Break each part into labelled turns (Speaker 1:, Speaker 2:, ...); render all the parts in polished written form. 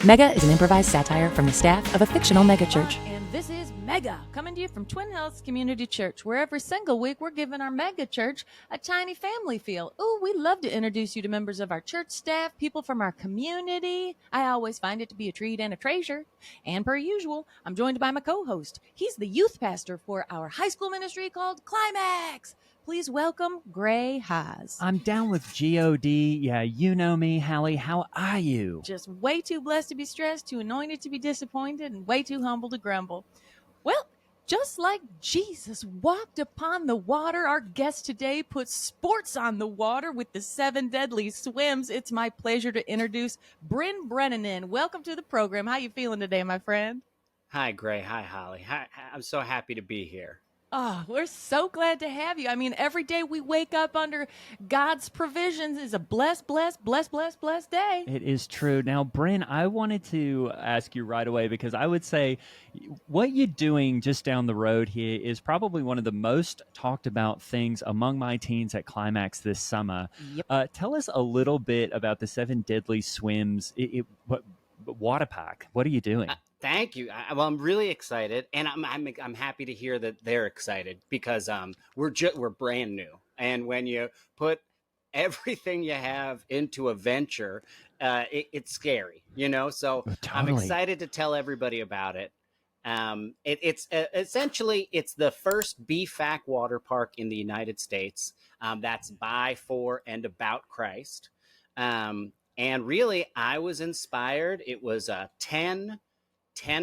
Speaker 1: Mega is an improvised satire from the staff of a fictional megachurch.
Speaker 2: And this is Mega, coming to you from Twin Hills Community Church, where every single week we're giving our mega church a tiny family feel. Ooh, we love to introduce you to members of our church staff, people from our community. I always find it to be a treat and a treasure. And per usual, I'm joined by my co-host. He's the youth pastor for our high school ministry called Climax. Please welcome Gray Haas.
Speaker 3: I'm down with G-O-D. Yeah, you know me, Hallie. How are you?
Speaker 2: Just way too blessed to be stressed, too anointed to be disappointed, and way too humble to grumble. Well, just like Jesus walked upon the water, our guest today puts sports on the water with the 7 deadly swims. It's my pleasure to introduce Brynn Brennan. Welcome to the program. How you feeling today, my friend?
Speaker 4: Hi, Gray. Hi, Holly. Hi, I'm so happy to be here.
Speaker 2: Oh, we're so glad to have you. I mean, every day we wake up under God's provisions is a blessed day.
Speaker 3: It is true. Now, Brynn, I wanted to ask you right away because I would say what you're doing just down the road here is probably one of the most talked about things among my teens at Climax this summer.
Speaker 2: Yep.
Speaker 3: Tell us a little bit about the 7 deadly swims. What water park? What are you doing?
Speaker 4: Thank you. Well, I'm really excited, and I'm happy to hear that they're excited because we're brand new, and when you put everything you have into a venture, it's scary, you know. So I'm
Speaker 3: Totally.
Speaker 4: excited to tell everybody about it. It's essentially it's the first BFAC water park in the United States. That's by, for, and about Christ. And really, I was inspired. It was 10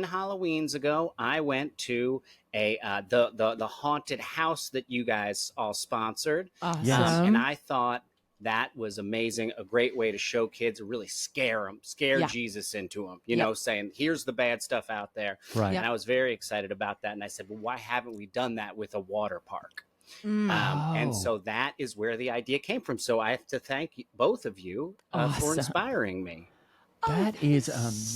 Speaker 4: Halloweens ago, I went to the haunted house that you guys all sponsored.
Speaker 2: Awesome.
Speaker 3: Yes.
Speaker 4: And I thought that was amazing, a great way to show kids, really scare Jesus into them, you know, saying, here's the bad stuff out there.
Speaker 3: Right.
Speaker 4: And I was very excited about that. And I said, well, why haven't we done that with a water park? And so that is where the idea came from. So I have to thank both of you for
Speaker 2: Awesome.
Speaker 4: inspiring me.
Speaker 3: That is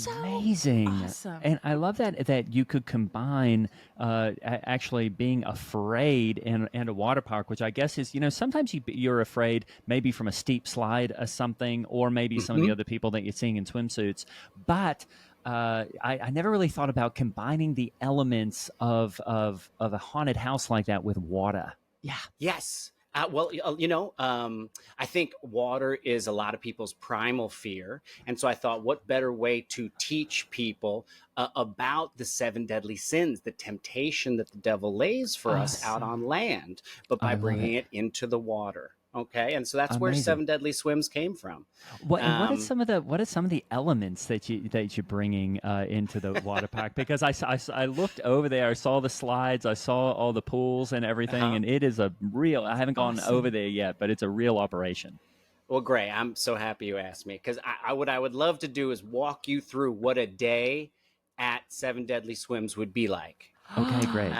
Speaker 3: amazing.
Speaker 2: awesome.
Speaker 3: And I love that you could combine actually being afraid and a water park, which I guess is, you know, sometimes you're afraid maybe from a steep slide or something, or maybe some of the other people that you're seeing in swimsuits. But I never really thought about combining the elements of a haunted house like that with water.
Speaker 2: Yeah.
Speaker 4: Yes. Well, you know, I think water is a lot of people's primal fear. And so I thought, what better way to teach people about the 7 deadly sins, the temptation that the devil lays for us out on land, but by bringing it into the water. Okay, and so that's where 7 deadly swims came from.
Speaker 3: What are some of the elements that you're bringing into the water park? Because I looked over there, I saw the slides, I saw all the pools and everything, and it is a real. I haven't gone over there yet, but it's a real operation.
Speaker 4: Well, Gray, I'm so happy you asked me because what I would love to do is walk you through what a day at 7 deadly swims would be like.
Speaker 3: Okay, great.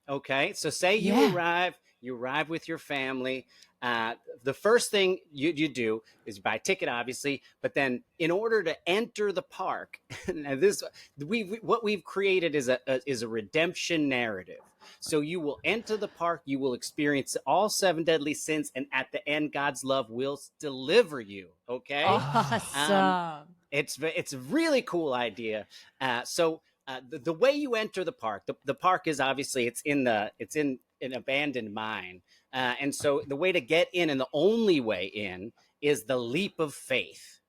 Speaker 4: Okay, so say you arrive with your family. The first thing you do is buy a ticket, obviously, but then in order to enter the park, and what we've created is a redemption narrative. So you will enter the park, you will experience all 7 deadly sins, and at the end, God's love will deliver you. Okay,
Speaker 2: Awesome.
Speaker 4: it's a really cool idea. So the way you enter the park, the park is obviously it's in an abandoned mine. And so the way to get in, and the only way in, is the leap of faith.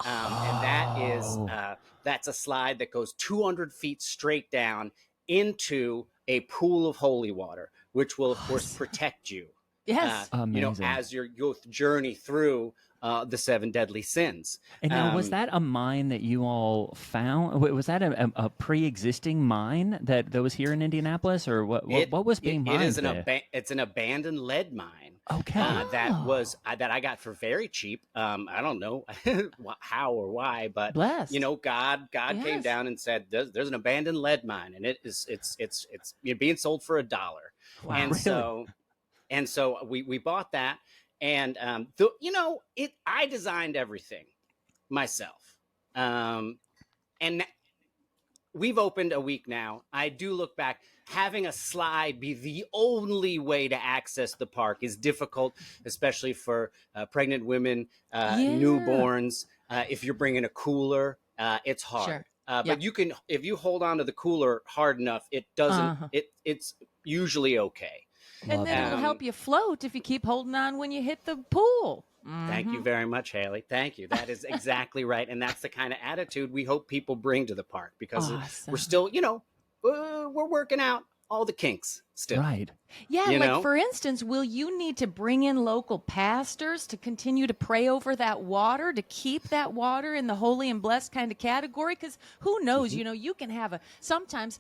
Speaker 4: And that's a slide that goes 200 feet straight down into a pool of holy water, which will, of course, protect you.
Speaker 2: Yes.
Speaker 4: You know, as you go journey through the 7 deadly sins.
Speaker 3: And now, was that a mine that you all found? Was that a pre-existing mine that was here in Indianapolis, or what was being mined?
Speaker 4: It is
Speaker 3: there?
Speaker 4: It's an abandoned lead mine.
Speaker 3: Okay.
Speaker 4: That I got for very cheap. I don't know how or why, but
Speaker 2: Blessed.
Speaker 4: you know, God came down and said, "There's an abandoned lead mine, and it's you're being sold for $1."
Speaker 3: Wow,
Speaker 4: and
Speaker 3: really?
Speaker 4: so we bought that, and I designed everything myself, and we've opened a week now. I do look back. Having a slide be the only way to access the park is difficult, especially for pregnant women, newborns. If you're bringing a cooler, it's hard.
Speaker 2: Sure.
Speaker 4: But you can, if you hold on to the cooler hard enough, it doesn't. It's usually okay.
Speaker 2: And then it'll help you float if you keep holding on when you hit the pool.
Speaker 4: Thank you very much, Haley. Thank you. That is exactly right. And that's the kind of attitude we hope people bring to the park, because we're still, we're working out all the kinks still.
Speaker 3: Right.
Speaker 2: Yeah, for instance, will you need to bring in local pastors to continue to pray over that water, to keep that water in the holy and blessed kind of category? Because who knows, you can have sometimes,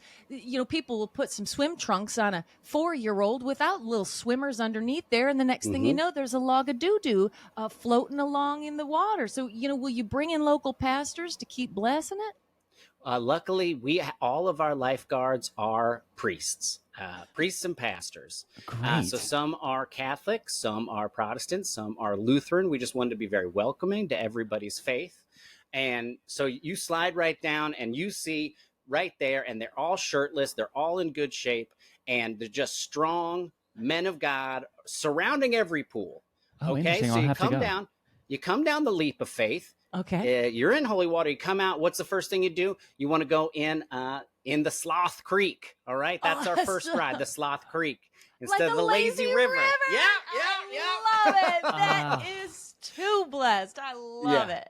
Speaker 2: people will put some swim trunks on a 4-year-old without little swimmers underneath there. And the next thing you know, there's a log of doo-doo floating along in the water. So, will you bring in local pastors to keep blessing it?
Speaker 4: Luckily, all of our lifeguards are priests, priests and pastors. So some are Catholic, some are Protestant, some are Lutheran. We just wanted to be very welcoming to everybody's faith. And so you slide right down and you see right there, and they're all shirtless. They're all in good shape, and they're just strong men of God surrounding every pool. Okay, so you come down the leap of faith.
Speaker 2: Okay.
Speaker 4: You're in holy water. You come out. What's the first thing you do? You want to go in the Sloth Creek. All right. That's our first ride, the Sloth Creek, instead of the Lazy River.
Speaker 2: I love it. That is too blessed. I love it.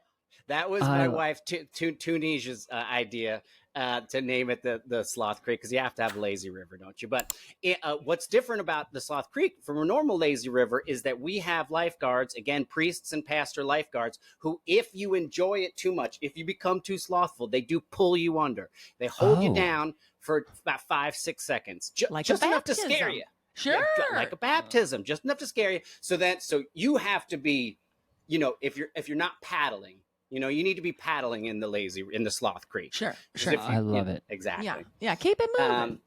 Speaker 4: That was my wife, Tunisia's idea. To name it the Sloth Creek, because you have to have a lazy river, don't you? But what's different about the Sloth Creek from a normal lazy river is that we have lifeguards, again, priests and pastor lifeguards, who, if you enjoy it too much, if you become too slothful, they do pull you under. They hold you down for about 5-6 seconds, just enough to scare you.
Speaker 2: Sure,
Speaker 4: like a baptism, just enough to scare you. So you have to be, if you're not paddling. You need to be paddling in the Sloth Creek.
Speaker 2: Sure.
Speaker 3: I love it.
Speaker 4: Exactly.
Speaker 2: Yeah. Keep it moving.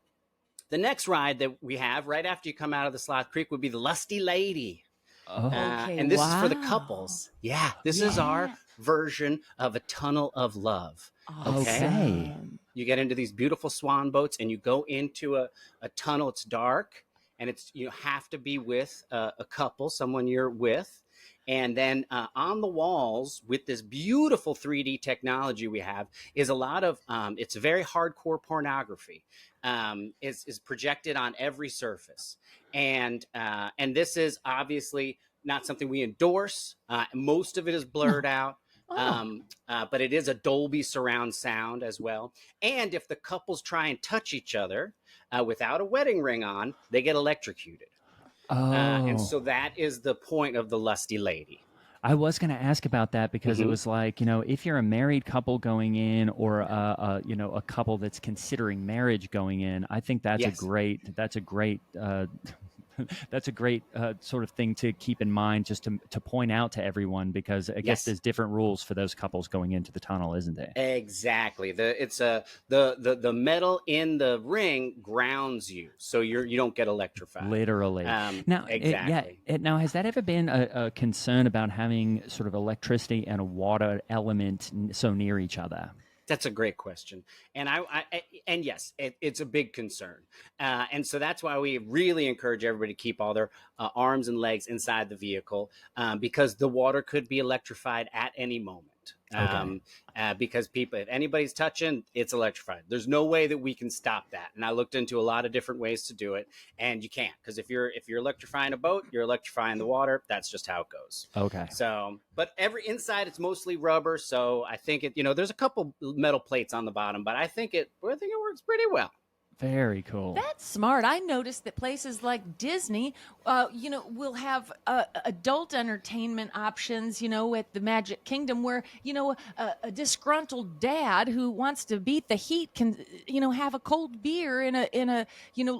Speaker 4: The next ride that we have right after you come out of the Sloth Creek would be the Lusty Lady. And this is for the couples. Yeah. This is our version of a tunnel of love.
Speaker 3: Okay.
Speaker 4: You get into these beautiful swan boats and you go into a tunnel. It's dark, and you have to be with a couple, someone you're with. And then on the walls, with this beautiful 3D technology we have, is a lot of it's very hardcore pornography. Is projected on every surface, and this is obviously not something we endorse. Most of it is blurred out. But it is a Dolby surround sound as well. And if the couples try and touch each other without a wedding ring on, they get electrocuted. And so that is the point of the Lusty Lady.
Speaker 3: I was going to ask about that because it was like, if you're a married couple going in, or a couple that's considering marriage going in, I think that's a great that's a great sort of thing to keep in mind, just to point out to everyone, because I guess there's different rules for those couples going into the tunnel, isn't there?
Speaker 4: Exactly. The metal in the ring grounds you, so you don't get electrified.
Speaker 3: Literally. Now,
Speaker 4: exactly.
Speaker 3: Now, has that ever been a concern about having sort of electricity and a water element so near each other?
Speaker 4: That's a great question. And and yes, it's a big concern. And so that's why we really encourage everybody to keep all their arms and legs inside the vehicle, because the water could be electrified at any moment. Because if anybody's touching, it's electrified. There's no way that we can stop that. And I looked into a lot of different ways to do it, and you can't, because if you're electrifying a boat, you're electrifying the water. That's just how it goes.
Speaker 3: Okay.
Speaker 4: So, but inside it's mostly rubber. So I think there's a couple metal plates on the bottom, but I think it works pretty well.
Speaker 3: Very cool.
Speaker 2: That's smart. I noticed that places like Disney, will have adult entertainment options, at the Magic Kingdom, where, a disgruntled dad who wants to beat the heat can, have a cold beer in a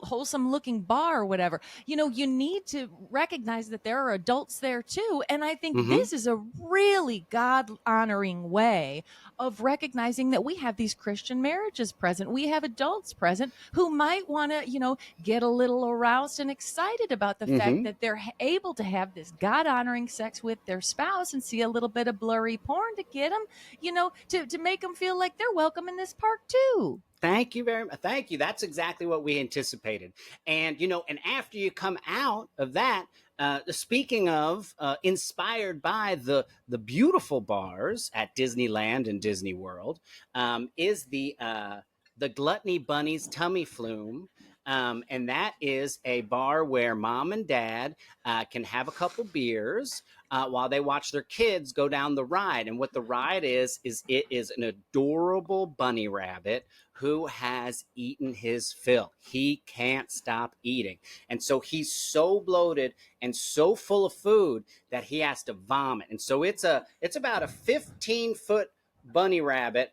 Speaker 2: wholesome looking bar or whatever. You need to recognize that there are adults there too. And I think this is a really God honoring way of recognizing that we have these Christian marriages present. We have adults present who might want to, get a little aroused and excited about the fact that they're able to have this God-honoring sex with their spouse and see a little bit of blurry porn to get them, to make them feel like they're welcome in this park too.
Speaker 4: Thank you very much. Thank you. That's exactly what we anticipated. And, and after you come out of that, Speaking of inspired by the beautiful bars at Disneyland and Disney World, is the Gluttony Bunny's Tummy Flume. And that is a bar where mom and dad can have a couple beers while they watch their kids go down the ride. And what the ride is it is an adorable bunny rabbit who has eaten his fill. He can't stop eating. And so he's so bloated and so full of food that he has to vomit. And so it's about a 15-foot bunny rabbit.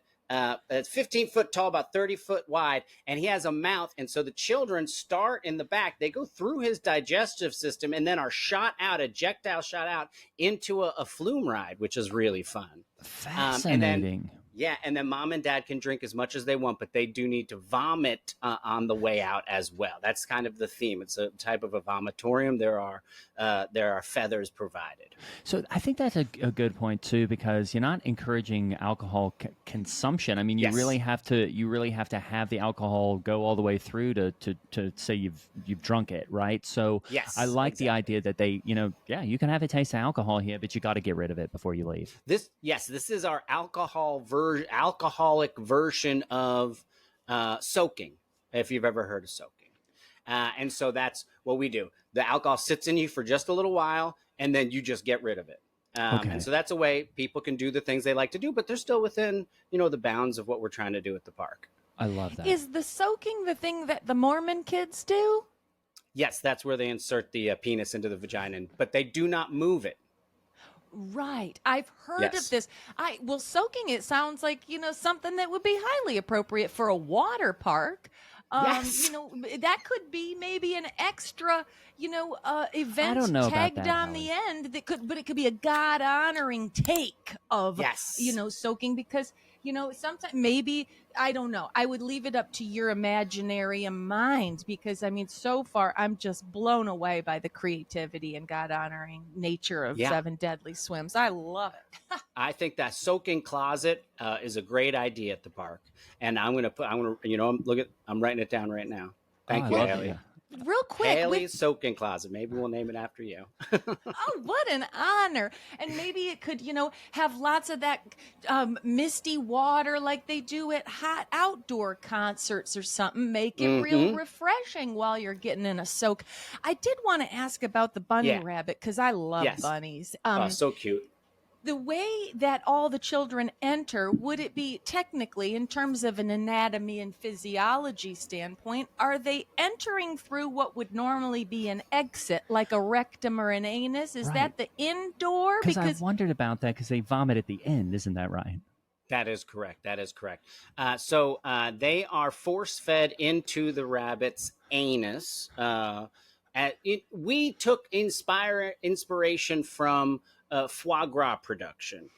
Speaker 4: It's 15 foot tall, about 30 foot wide, and he has a mouth. And so the children start in the back. They go through his digestive system and then are ejectile shot out into a flume ride, which is really fun.
Speaker 3: Fascinating.
Speaker 4: And then mom and dad can drink as much as they want, but they do need to vomit on the way out as well. That's kind of the theme. It's a type of a vomitorium. There are feathers provided.
Speaker 3: So I think that's a good point too, because you're not encouraging alcohol consumption. I mean, you really have to have the alcohol go all the way through to say you've drunk it, right? So I like the idea that they, you can have a taste of alcohol here, but you got to get rid of it before you leave.
Speaker 4: This is our alcoholic version of soaking, if you've ever heard of soaking. And so that's what we do. The alcohol sits in you for just a little while, and then you just get rid of it. And so that's a way people can do the things they like to do, but they're still within, the bounds of what we're trying to do at the park.
Speaker 3: I love that.
Speaker 2: Is the soaking the thing that the Mormon kids do?
Speaker 4: Yes, that's where they insert the penis into the vagina, but they do not move it.
Speaker 2: Right. I've heard of this. Soaking, it sounds like, something that would be highly appropriate for a water park. That could be maybe an extra, event tagged on the end but it could be a God honoring take of, soaking, because, sometimes maybe, I don't know. I would leave it up to your imaginary mind, because so far I'm just blown away by the creativity and God honoring nature of Seven Deadly Swims. I love it.
Speaker 4: I think that soaking closet is a great idea at the park, and I'm writing it down right now. Thank you, Haley.
Speaker 2: Real quick,
Speaker 4: Haley's soaking closet. Maybe we'll name it after you.
Speaker 2: Oh, what an honor. And maybe it could, have lots of that misty water like they do at hot outdoor concerts or something. Make it real refreshing while you're getting in a soak. I did want to ask about the bunny rabbit, because I love bunnies.
Speaker 4: So cute.
Speaker 2: The way that all the children enter, would it be technically, in terms of an anatomy and physiology standpoint, are they entering through what would normally be an exit, like a rectum or an anus? Is that the indoor?
Speaker 3: Because I wondered about that, because they vomit at the end. Isn't that right?
Speaker 4: That is correct. So they are force-fed into the rabbit's anus. We took inspiration from foie gras production.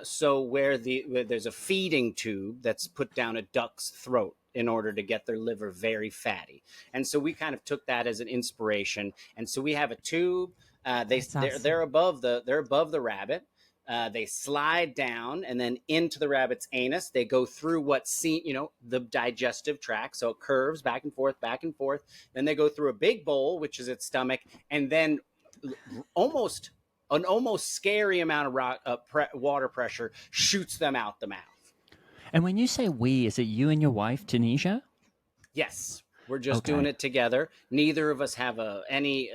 Speaker 4: So where there's a feeding tube that's put down a duck's throat in order to get their liver very fatty. And so we kind of took that as an inspiration. And so we have a tube. They're above the rabbit. They slide down and then into the rabbit's anus. They go through the digestive tract. So it curves back and forth, back and forth. Then they go through a big bowl, which is its stomach. And then an almost scary amount of water pressure shoots them out the mouth.
Speaker 3: And when you say we, is it you and your wife, Tanisha?
Speaker 4: Yes, we're just doing it together. Neither of us have any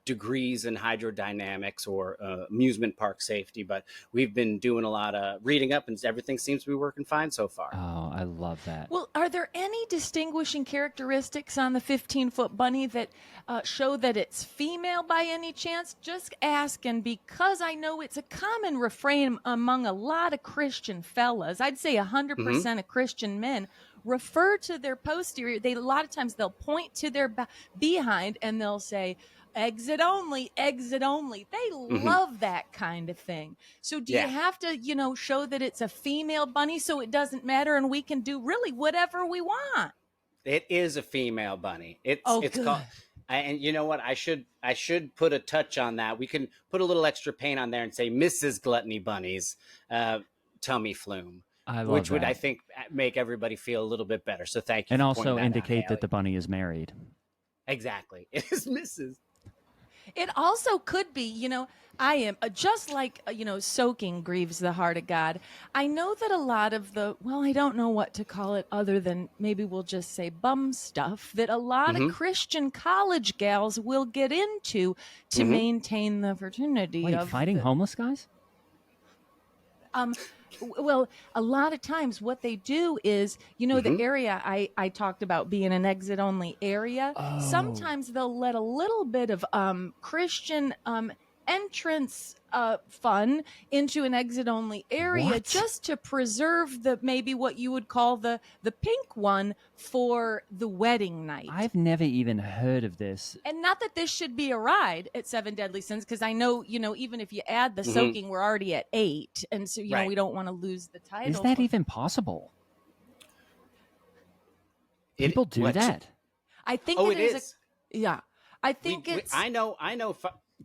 Speaker 4: degrees in hydrodynamics or amusement park safety, but we've been doing a lot of reading up, and everything seems to be working fine so far.
Speaker 3: Oh, I love that.
Speaker 2: Well, are there any distinguishing characteristics on the 15-foot bunny that show that it's female by any chance? Just asking, because I know it's a common refrain among a lot of Christian fellas. I'd say 100% of Christian men refer to their posterior. A lot of times they'll point to their behind and they'll say, exit only, exit only. They love that kind of thing. So do you have to, show that it's a female bunny so it doesn't matter and we can do really whatever we want?
Speaker 4: It is a female bunny. It's called, and you know what? I should put a touch on that. We can put a little extra paint on there and say Mrs. Gluttony Bunny's tummy flume. Which would, I think, make everybody feel a little bit better. So thank you.
Speaker 3: And
Speaker 4: for
Speaker 3: also
Speaker 4: pointing that
Speaker 3: indicate
Speaker 4: out,
Speaker 3: that the bunny is married.
Speaker 4: Exactly. It is Mrs.
Speaker 2: It also could be, I am just like, soaking grieves the heart of God. I know that a lot of I don't know what to call it other than maybe we'll just say bum stuff that a lot of Christian college gals will get into to maintain the fraternity
Speaker 3: Wait,
Speaker 2: of
Speaker 3: fighting homeless guys?
Speaker 2: Well, a lot of times what they do is, the area I talked about being an exit only area.
Speaker 3: Oh.
Speaker 2: Sometimes they'll let a little bit of Christian entrance fun into an exit only area
Speaker 3: What?
Speaker 2: just to preserve maybe what you would call the pink one for the wedding night.
Speaker 3: I've never even heard of this.
Speaker 2: And not that this should be a ride at Seven Deadly Sins, because I know, even if you add the soaking, we're already at 8. And so,
Speaker 4: Right.
Speaker 2: we don't want to lose the title.
Speaker 3: Is that even possible? People do that?
Speaker 2: I think
Speaker 4: it is.
Speaker 2: Yeah. I think
Speaker 4: I know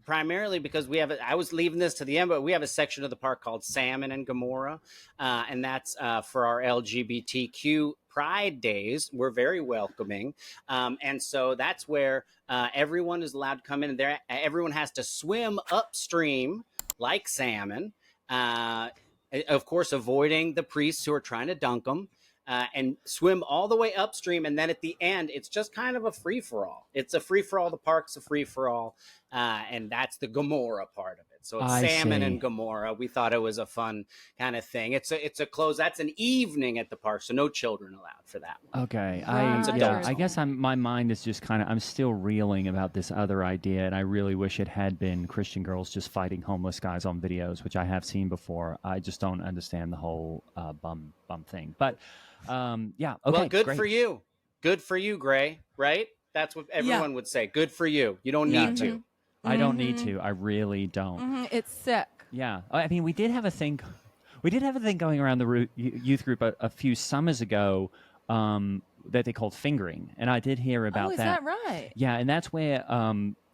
Speaker 4: primarily because I was leaving this to the end, but we have a section of the park called Salmon and Gomorrah. And that's for our LGBTQ Pride days. We're very welcoming. And so that's where everyone is allowed to come in, and there everyone has to swim upstream like salmon. Of course, avoiding the priests who are trying to dunk them. And swim all the way upstream, and then at the end, it's just kind of a free-for-all. It's a free-for-all. The park's a free-for-all, and that's the Gomorrah part of it. So it's Salmon and Gomorrah. We thought it was a fun kind of thing. It's a close. That's an evening at the park, so no children allowed for that one.
Speaker 3: Okay,
Speaker 2: Right.
Speaker 3: I guess my mind is just I'm still reeling about this other idea, and I really wish it had been Christian girls just fighting homeless guys on videos, which I have seen before. I just don't understand the whole bum thing, but. Okay.
Speaker 4: Well, good
Speaker 3: great.
Speaker 4: for you. Good for you, Gray. Right? That's what everyone would say. Good for you. You don't need to.
Speaker 3: I don't need to. I really don't.
Speaker 2: it's sick.
Speaker 3: Yeah. I mean, we did have a thing. We did have a thing going around the youth group a few summers ago that they called fingering, and I did hear about
Speaker 2: is that right?
Speaker 3: Yeah, and that's where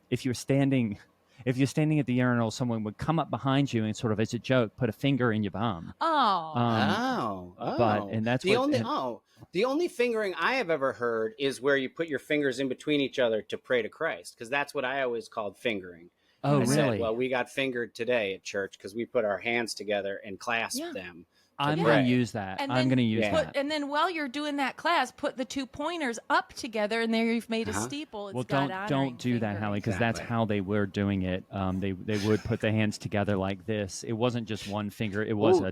Speaker 3: if you're standing at the urinal, someone would come up behind you and sort of, as a joke, put a finger in your bum. But and that's
Speaker 4: the only fingering I have ever heard is where you put your fingers in between each other to pray to Christ, because that's what I always called fingering.
Speaker 3: Oh,
Speaker 4: I
Speaker 3: really?
Speaker 4: said, well, we got fingered today at church because we put our hands together and clasped them.
Speaker 3: I'm going to use that. I'm going to use that.
Speaker 2: And then while you're doing that class, put the 2 pointers up together, and there you've made a steeple. It's
Speaker 3: don't do that, Hallie, because that's how they were doing it. They would put the hands together like this. It wasn't just one finger. It was a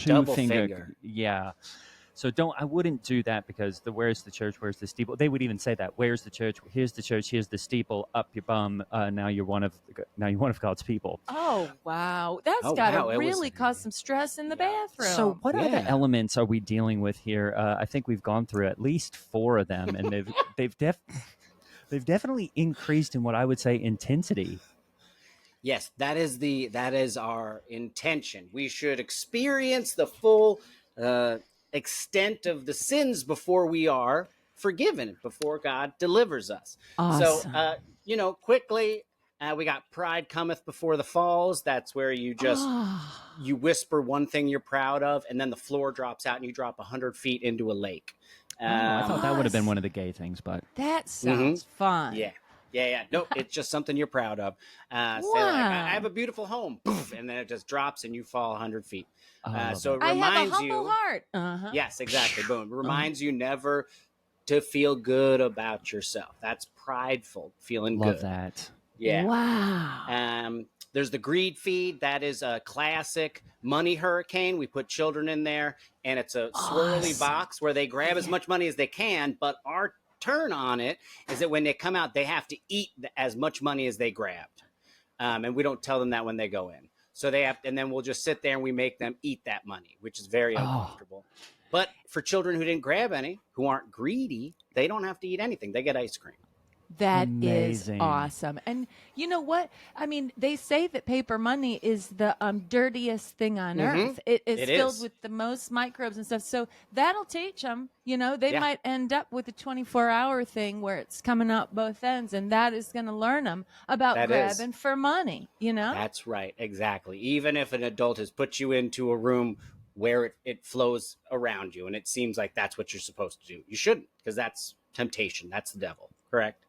Speaker 4: double finger.
Speaker 3: Yeah. So I wouldn't do that, because where's the church, where's the steeple? They would even say that. Where's the church? Here's the church. Here's the steeple. Up your bum. Now you're one of God's people.
Speaker 2: Oh wow, that's got to really cause some stress in the bathroom.
Speaker 3: So what other elements are we dealing with here? I think we've gone through at least 4 of them, and they've definitely increased in what I would say intensity.
Speaker 4: Yes, that is our intention. We should experience the full extent of the sins before we are forgiven, before God delivers us.
Speaker 2: Awesome.
Speaker 4: So, quickly, we got Pride Cometh Before the Falls. That's where you just, you whisper one thing you're proud of, and then the floor drops out and you drop 100 feet into a lake.
Speaker 3: I thought that would have been one of the gay things, but.
Speaker 2: That sounds fun.
Speaker 4: Yeah. No, it's just something you're proud of. Say like, I have a beautiful home. Poof, and then it just drops and you fall 100 feet. So it reminds
Speaker 2: I have a humble heart.
Speaker 4: Yes, exactly. Boom. It reminds you never to feel good about yourself. That's prideful, feeling good.
Speaker 3: Love that.
Speaker 4: Yeah.
Speaker 2: Wow.
Speaker 4: There's the greed feed. That is a classic money hurricane. We put children in there, and it's a swirly box where they grab as much money as they can, but our turn on it is that when they come out, they have to eat as much money as they grabbed. And we don't tell them that when they go in. So they have, and then we'll just sit there and we make them eat that money, which is very uncomfortable. But for children who didn't grab any, who aren't greedy, they don't have to eat anything. They get ice cream.
Speaker 2: That
Speaker 3: Amazing.
Speaker 2: is awesome. And you know what? I mean, they say that paper money is the dirtiest thing on earth. It is filled with the most microbes and stuff. So that'll teach them. They might end up with a 24-hour thing where it's coming out both ends, and that is going to learn them about grabbing for money.
Speaker 4: That's right. Exactly. Even if an adult has put you into a room where it flows around you and it seems like that's what you're supposed to do, you shouldn't, because that's temptation. That's the devil. Correct.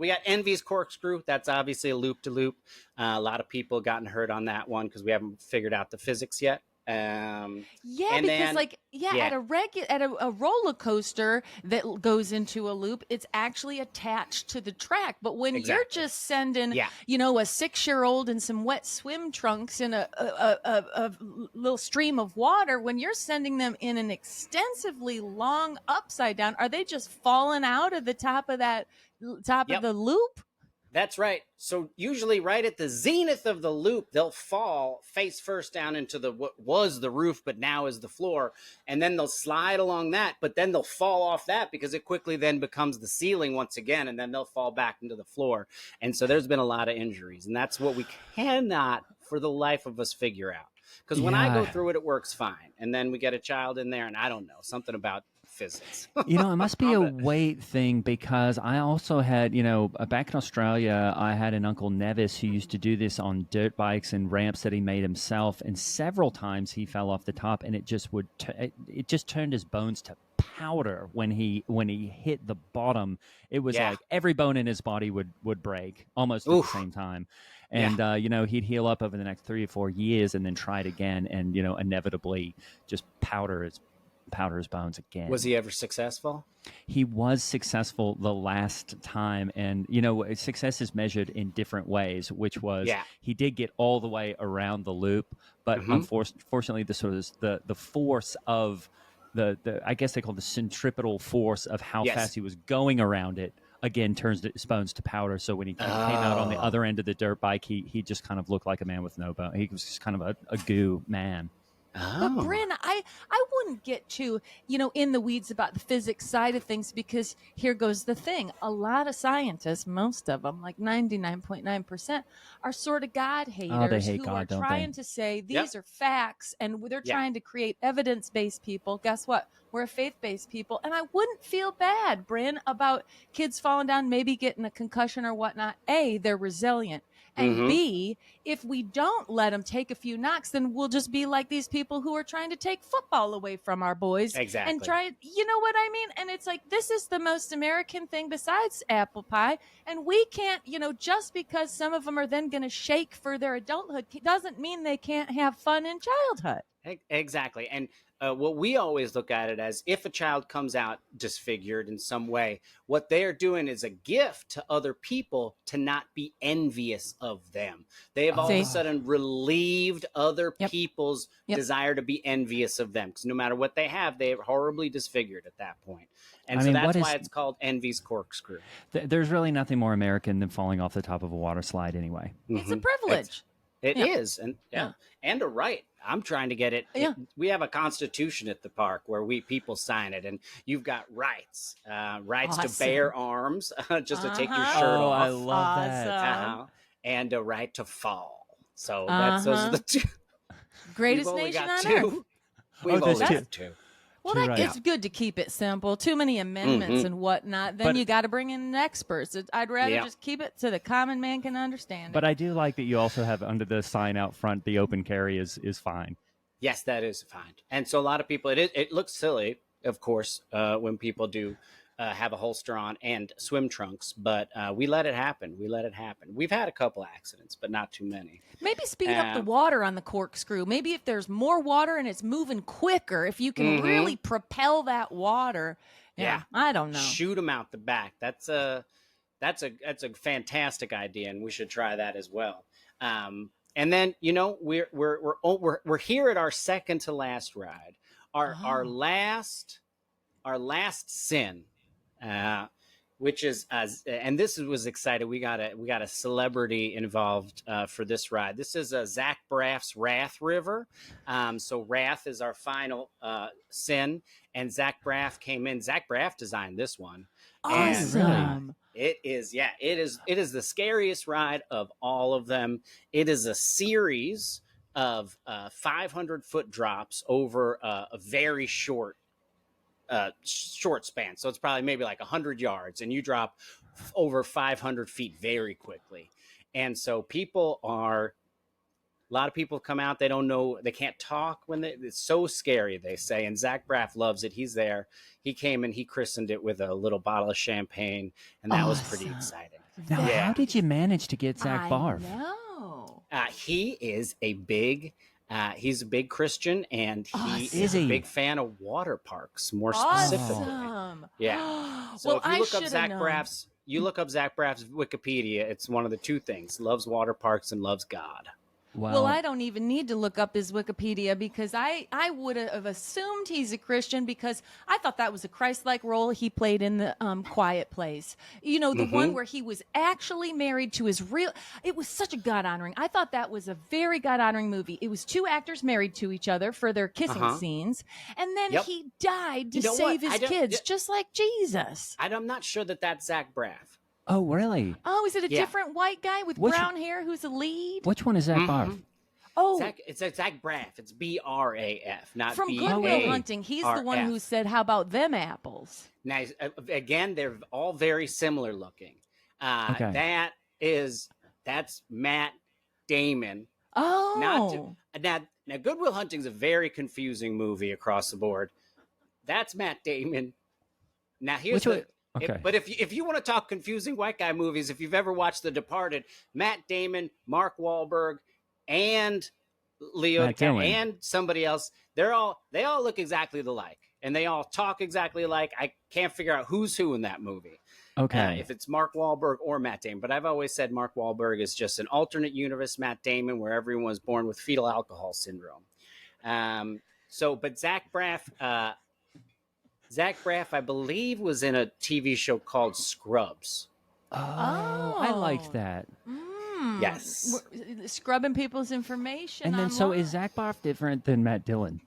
Speaker 4: We got Envy's Corkscrew. That's obviously a loop-to-loop. A lot of people gotten hurt on that one because we haven't figured out the physics yet.
Speaker 2: Yeah,
Speaker 4: And
Speaker 2: because
Speaker 4: then,
Speaker 2: at a roller coaster that goes into a loop, it's actually attached to the track. But when you're
Speaker 4: Exactly.
Speaker 2: just sending,
Speaker 4: Yeah.
Speaker 2: a 6-year-old in some wet swim trunks in a little stream of water, when you're sending them in an extensively long upside down, are they just falling out of the top of that of the loop?
Speaker 4: That's right. So usually right at the zenith of the loop, they'll fall face first down into what was the roof, but now is the floor. And then they'll slide along that, but then they'll fall off that because it quickly then becomes the ceiling once again, and then they'll fall back into the floor. And so there's been a lot of injuries, and that's what we cannot for the life of us figure out. Because when I go through it, it works fine. And then we get a child in there, and I don't know, something about physics.
Speaker 3: It must be a weight thing, because I also had, back in Australia, I had an Uncle Nevis who used to do this on dirt bikes and ramps that he made himself. And several times he fell off the top, and it just it just turned his bones to powder when he hit the bottom. It was like every bone in his body would break almost at the same time. And, he'd heal up over the next 3 or 4 years and then try it again and, inevitably just powder his bones again.
Speaker 4: Was he ever successful?
Speaker 3: He was successful the last time. And, success is measured in different ways, which was he did get all the way around the loop. But unfortunately, the force of the I guess they call the centripetal force of how fast he was going around it, again, turns his bones to powder. So when he came out on the other end of the dirt bike, he just kind of looked like a man with no bone. He was just kind of a goo man.
Speaker 2: But Brynn, I wouldn't get too, in the weeds about the physics side of things, because here goes the thing. A lot of scientists, most of them, like 99.9%, are sort of God haters who are trying to say these are facts, and they're trying to create evidence-based people. Guess what? We're a faith-based people. And I wouldn't feel bad, Brynn, about kids falling down, maybe getting a concussion or whatnot. A, they're resilient. And B, if we don't let them take a few knocks, then we'll just be like these people who are trying to take football away from our boys.
Speaker 4: Exactly.
Speaker 2: And you know what I mean? And it's like, this is the most American thing besides apple pie. And we can't, just because some of them are then going to shake for their adulthood doesn't mean they can't have fun in childhood.
Speaker 4: Exactly. And what we always look at it as, if a child comes out disfigured in some way, what they are doing is a gift to other people to not be envious of them. They have all of a sudden relieved other people's desire to be envious of them, because no matter what they have, they are horribly disfigured at that point. And that's why it's called Envy's Corkscrew.
Speaker 3: There's really nothing more American than falling off the top of a water slide anyway.
Speaker 2: It's a privilege.
Speaker 4: It is. And and a right. I'm trying to get it. We have a constitution at the park where people sign it, and you've got rights to bear arms, just to take your shirt off.
Speaker 3: I love that.
Speaker 4: And a right to fall. So those are the two.
Speaker 2: Greatest nation on earth.
Speaker 4: We've only got two.
Speaker 2: Well, it's good to keep it simple. Too many amendments and whatnot. Then you got to bring in experts. I'd rather just keep it so the common man can understand it.
Speaker 3: But I do like that you also have under the sign out front, the open carry is fine.
Speaker 4: Yes, that is fine. And so a lot of people, it looks silly, of course, when people do have a holster on and swim trunks, but we let it happen. We've had a couple accidents, but not too many.
Speaker 2: Maybe speed up the water on the corkscrew. Maybe if there's more water and it's moving quicker, if you can really propel that water. Yeah, I don't know.
Speaker 4: Shoot them out the back. That's a fantastic idea, and we should try that as well. And then we're here at our second to last ride. Our last sin. Which is and this was exciting. We got a celebrity involved for this ride. This is Zach Braff's Wrath River. So Wrath is our final sin, and Zach Braff came in. Zach Braff designed this one.
Speaker 2: Awesome.
Speaker 4: And it is the scariest ride of all of them. It is a series of 500-foot drops over a very short span. So it's probably maybe like 100 yards, and you drop over 500 feet very quickly. And so a lot of people come out, they don't know, they can't talk it's so scary, they say. And Zach Braff loves it. He's there. He came and he christened it with a little bottle of champagne, and that was pretty exciting.
Speaker 3: Now,
Speaker 4: Yeah.
Speaker 3: how did you manage to get Zach Barf?
Speaker 2: No.
Speaker 4: He is a big. He's a big Christian, and he
Speaker 2: Awesome.
Speaker 4: is
Speaker 3: Is
Speaker 4: a
Speaker 3: he?
Speaker 4: big fan of water parks, more specifically.
Speaker 2: Awesome.
Speaker 4: Yeah. So
Speaker 2: well,
Speaker 4: if you
Speaker 2: I
Speaker 4: look up
Speaker 2: should
Speaker 4: Zach
Speaker 2: have known.
Speaker 4: Braff's, Wikipedia, it's one of the two things: loves water parks and loves God.
Speaker 2: Well, I don't even need to look up his Wikipedia because I would have assumed he's a Christian because I thought that was a Christ-like role he played in the Quiet Place. You know, the one where he was actually married to his real. It was such a God-honoring. I thought that was a very God-honoring movie. It was two actors married to each other for their kissing scenes, and then
Speaker 4: Yep.
Speaker 2: he died to
Speaker 4: You know
Speaker 2: save
Speaker 4: what?
Speaker 2: his kids, just like Jesus.
Speaker 4: I'm not sure that that's Zach Braff.
Speaker 3: Oh, really?
Speaker 2: Oh, is it a
Speaker 4: Yeah.
Speaker 2: different white guy with
Speaker 3: Which-
Speaker 2: brown hair who's a lead?
Speaker 3: Which one is Zach Barf?
Speaker 2: Oh,
Speaker 4: It's Zach Braff. It's Braff, not
Speaker 2: from
Speaker 4: B-A-R-F.
Speaker 2: Good Will Hunting. He's the one who said, "How about them apples?"
Speaker 4: Now, again, they're all very similar looking.
Speaker 3: Okay.
Speaker 4: That's Matt Damon.
Speaker 2: Oh,
Speaker 4: Now, Good Will Hunting's a very confusing movie across the board. That's Matt Damon. Now, here's
Speaker 3: Which one? Okay.
Speaker 4: But if you want to talk confusing white guy movies, if you've ever watched The Departed, Matt Damon, Mark Wahlberg, and Leo
Speaker 3: Matt Dillon.
Speaker 4: and somebody else, they all look exactly alike, and they all talk exactly alike. I can't figure out who's who in that movie.
Speaker 3: Okay.
Speaker 4: If it's Mark Wahlberg or Matt Damon, but I've always said Mark Wahlberg is just an alternate universe Matt Damon, where everyone was born with fetal alcohol syndrome. But Zach Braff, I believe, was in a TV show called Scrubs.
Speaker 3: I liked that.
Speaker 4: Yes.
Speaker 2: We're scrubbing people's information.
Speaker 3: And then, so
Speaker 2: online.
Speaker 3: is Zach Barf different than Matt Dillon?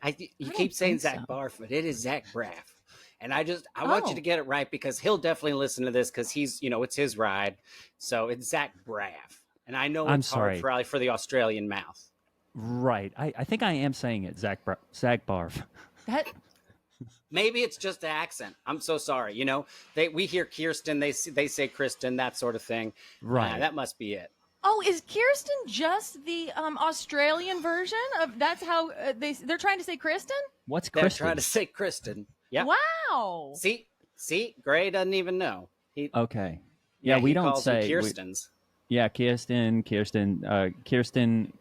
Speaker 4: You
Speaker 2: don't
Speaker 4: keep saying
Speaker 2: think
Speaker 4: Zach
Speaker 2: so.
Speaker 4: Barf, but it is Zach Braff. And I want you to get it right, because he'll definitely listen to this, because he's, it's his ride. So it's Zach Braff. And I know
Speaker 3: I'm
Speaker 4: it's hard
Speaker 3: sorry.
Speaker 4: probably for the Australian mouth.
Speaker 3: Right. I think I am saying it, Zach Barf.
Speaker 2: That
Speaker 4: Maybe it's just the accent. I'm so sorry. We hear Kirsten, they say Kristen, that sort of thing.
Speaker 3: Right.
Speaker 4: That must be it.
Speaker 2: Oh, is Kirsten just the Australian version of? That's how they're trying to say Kristen.
Speaker 3: What's
Speaker 4: They're
Speaker 3: Kristen?
Speaker 4: trying to say Kristen. Yeah.
Speaker 2: Wow.
Speaker 4: See, Gray doesn't even know.
Speaker 3: Okay. Yeah, we
Speaker 4: he
Speaker 3: don't
Speaker 4: calls them
Speaker 3: say
Speaker 4: Kirstens.
Speaker 3: Kirsten. Kirsten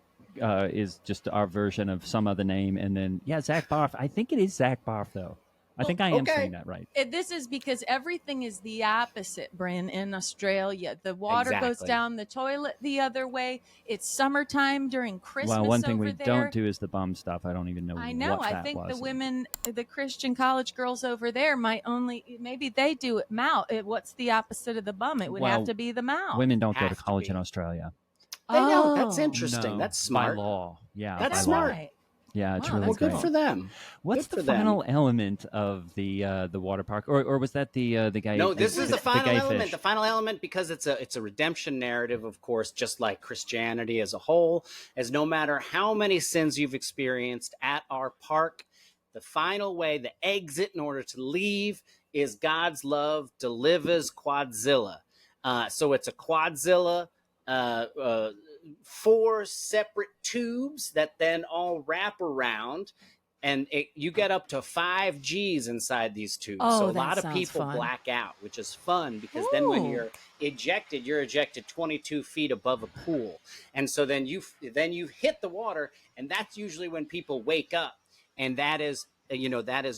Speaker 3: is just our version of some other name, and then Zach Barf. I think it is Zach Barf, though. I think I am saying that right.
Speaker 2: This is because everything is the opposite, Brynn, in Australia. The water goes
Speaker 4: Exactly.
Speaker 2: down the toilet the other way. It's summertime during Christmas.
Speaker 3: Well, one thing
Speaker 2: over
Speaker 3: we
Speaker 2: there.
Speaker 3: don't do is the bum stuff. I don't even know.
Speaker 2: I know.
Speaker 3: What
Speaker 2: I
Speaker 3: that
Speaker 2: think
Speaker 3: was.
Speaker 2: the women, the Christian college girls over there maybe they do it mouth. What's the opposite of the bum? It would have to be the mouth.
Speaker 3: Women don't go to
Speaker 4: Have to
Speaker 3: college
Speaker 4: be.
Speaker 3: in Australia.
Speaker 4: They don't. That's
Speaker 2: Oh.
Speaker 4: interesting.
Speaker 3: No,
Speaker 4: That's smart.
Speaker 3: by law. Yeah,
Speaker 4: That's
Speaker 3: by
Speaker 4: smart.
Speaker 3: law.
Speaker 2: Right.
Speaker 3: Yeah, it's
Speaker 2: Wow,
Speaker 3: really
Speaker 2: that's
Speaker 4: Well,
Speaker 3: great.
Speaker 4: good for them.
Speaker 3: What's
Speaker 4: Good
Speaker 3: the
Speaker 4: for them.
Speaker 3: final element of the water park, or was that the gay?
Speaker 4: No, this is the final
Speaker 3: gay
Speaker 4: element.
Speaker 3: fish?
Speaker 4: The final element, because it's a redemption narrative, of course, just like Christianity as a whole. As no matter how many sins you've experienced at our park, the final way, the exit in order to leave, is God's love delivers Quadzilla. So it's a Quadzilla. 4 separate tubes that then all wrap around, and you get up to 5 Gs inside these tubes.
Speaker 2: Oh,
Speaker 4: So a
Speaker 2: that
Speaker 4: lot of
Speaker 2: sounds
Speaker 4: people
Speaker 2: fun.
Speaker 4: black out, which is fun, because then when
Speaker 2: Ooh.
Speaker 4: you're ejected 22 feet above a pool, and so then you hit the water, and that's usually when people wake up, and that is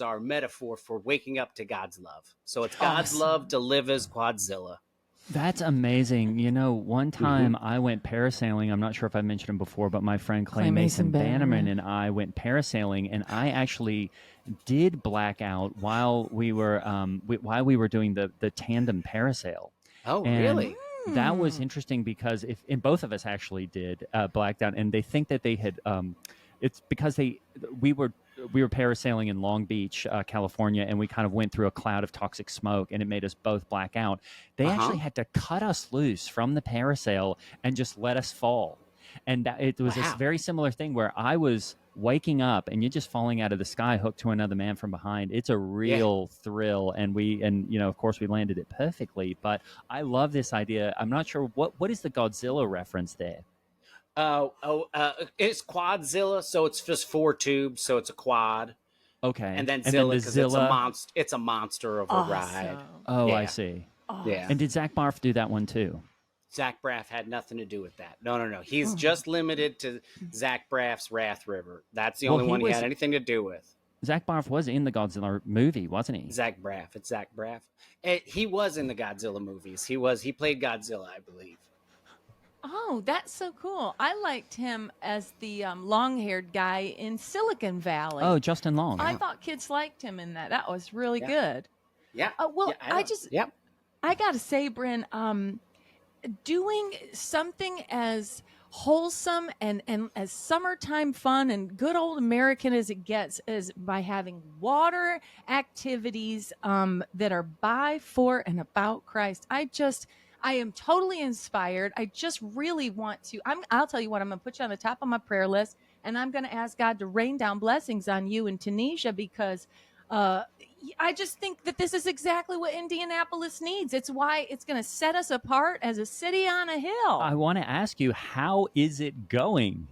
Speaker 4: our metaphor for waking up to God's love. So it's God's
Speaker 2: Awesome.
Speaker 4: love delivers Quadzilla.
Speaker 3: That's amazing. One time I went parasailing. I'm not sure if I mentioned him before, but my friend Clay Mason Bannerman and I went parasailing, and I actually did black out while we were doing the tandem parasail.
Speaker 4: Oh,
Speaker 3: And
Speaker 4: really?
Speaker 3: That was interesting because and both of us actually did blacked out, and they think that they had. It's because we were parasailing in Long Beach, California, and we kind of went through a cloud of toxic smoke, and it made us both black out. They actually had to cut us loose from the parasail and just let us fall. And it was this very similar thing where I was waking up and you're just falling out of the sky, hooked to another man from behind. It's a real thrill, and of course we landed it perfectly. But I love this idea. I'm not sure what is the Godzilla reference there.
Speaker 4: It's Quadzilla, so it's just 4 tubes, so it's a quad.
Speaker 3: Okay,
Speaker 4: And then Zilla, because
Speaker 3: Zilla.
Speaker 4: it's a monster of a ride.
Speaker 3: Oh,
Speaker 4: Yeah.
Speaker 3: I see.
Speaker 2: Oh,
Speaker 4: Yeah.
Speaker 3: And did Zach Barf do that one too?
Speaker 4: Zach Braff had nothing to do with that. No. He's just limited to Zach Braff's Wrath River. That's the only one he had anything to do with.
Speaker 3: Zach Barf was in the Godzilla movie, wasn't he?
Speaker 4: Zach Braff. It's Zach Braff. He was in the Godzilla movies. He played Godzilla, I believe.
Speaker 2: Oh, that's so cool. I liked him as the long-haired guy in Silicon Valley.
Speaker 3: Oh, Justin Long.
Speaker 2: I thought kids liked him in that. That was really good.
Speaker 4: Yeah.
Speaker 2: Well,
Speaker 4: yeah,
Speaker 2: I got to say, Brynn, doing something as wholesome and as summertime fun and good old American as it gets is by having water activities that are by, for, and about Christ. I am totally inspired. I just really want to. I'll tell you what, I'm going to put you on the top of my prayer list, and I'm going to ask God to rain down blessings on you in Tunisia because I just think that this is exactly what Indianapolis needs. It's why it's going to set us apart as a city on a hill.
Speaker 3: I want to ask you, how is it going?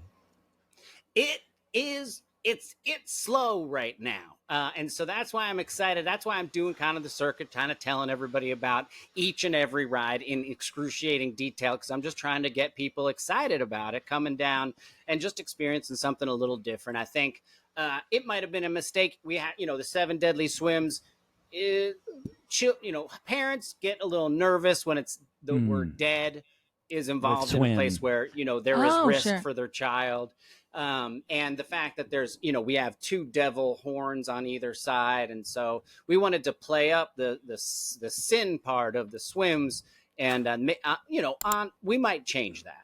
Speaker 4: It's slow right now. And so that's why I'm excited. That's why I'm doing kind of the circuit, kind of telling everybody about each and every ride in excruciating detail, because I'm just trying to get people excited about it, coming down and just experiencing something a little different. I think it might have been a mistake. We had, the 7 deadly swims. Parents get a little nervous when it's the word dead is involved in a place where, there is risk for their child. And the fact that there's, we have 2 devil horns on either side. And so we wanted to play up the sin part of the swims and, we might change that.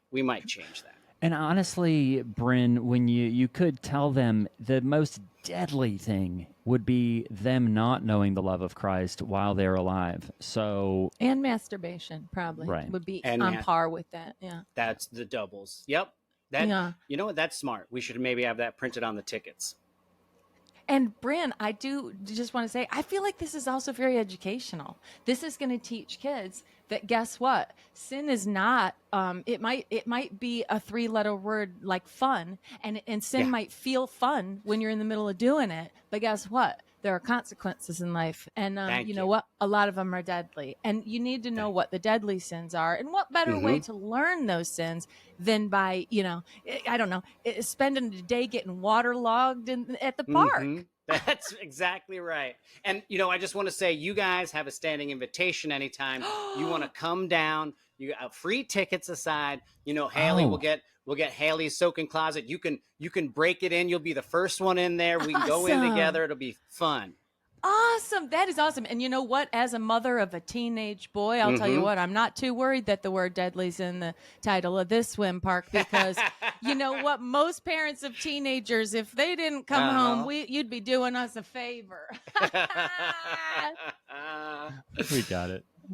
Speaker 3: And honestly, Brynn, when you could tell them the most deadly thing would be them not knowing the love of Christ while they're alive. So
Speaker 2: and masturbation probably would be on par with that. Yeah.
Speaker 4: That's the doubles. Yep. You know what? That's smart. We should maybe have that printed on the tickets.
Speaker 2: And Brynn, I do just want to say, I feel like this is also very educational. This is going to teach kids that guess what? Sin is not. It might be a 3-letter word like fun, and sin might feel fun when you're in the middle of doing it. But guess what? There are consequences in life, and you know what? A lot of them are deadly, and you need to know what the deadly sins are. And what better way to learn those sins than by, I don't know, spending a day getting waterlogged at the park.
Speaker 4: That's exactly right. And, I just want to say, you guys have a standing invitation anytime you want to come down. You got free tickets aside. Haley will get Haley's soaking closet. You can break it in. You'll be the first one in there. We can go in together. It'll be fun.
Speaker 2: Awesome. That is awesome. And you know what? As a mother of a teenage boy, I'll tell you what, I'm not too worried that the word deadly's in the title of this swim park because you know what? Most parents of teenagers, if they didn't come home, you'd be doing us a favor.
Speaker 3: We got it.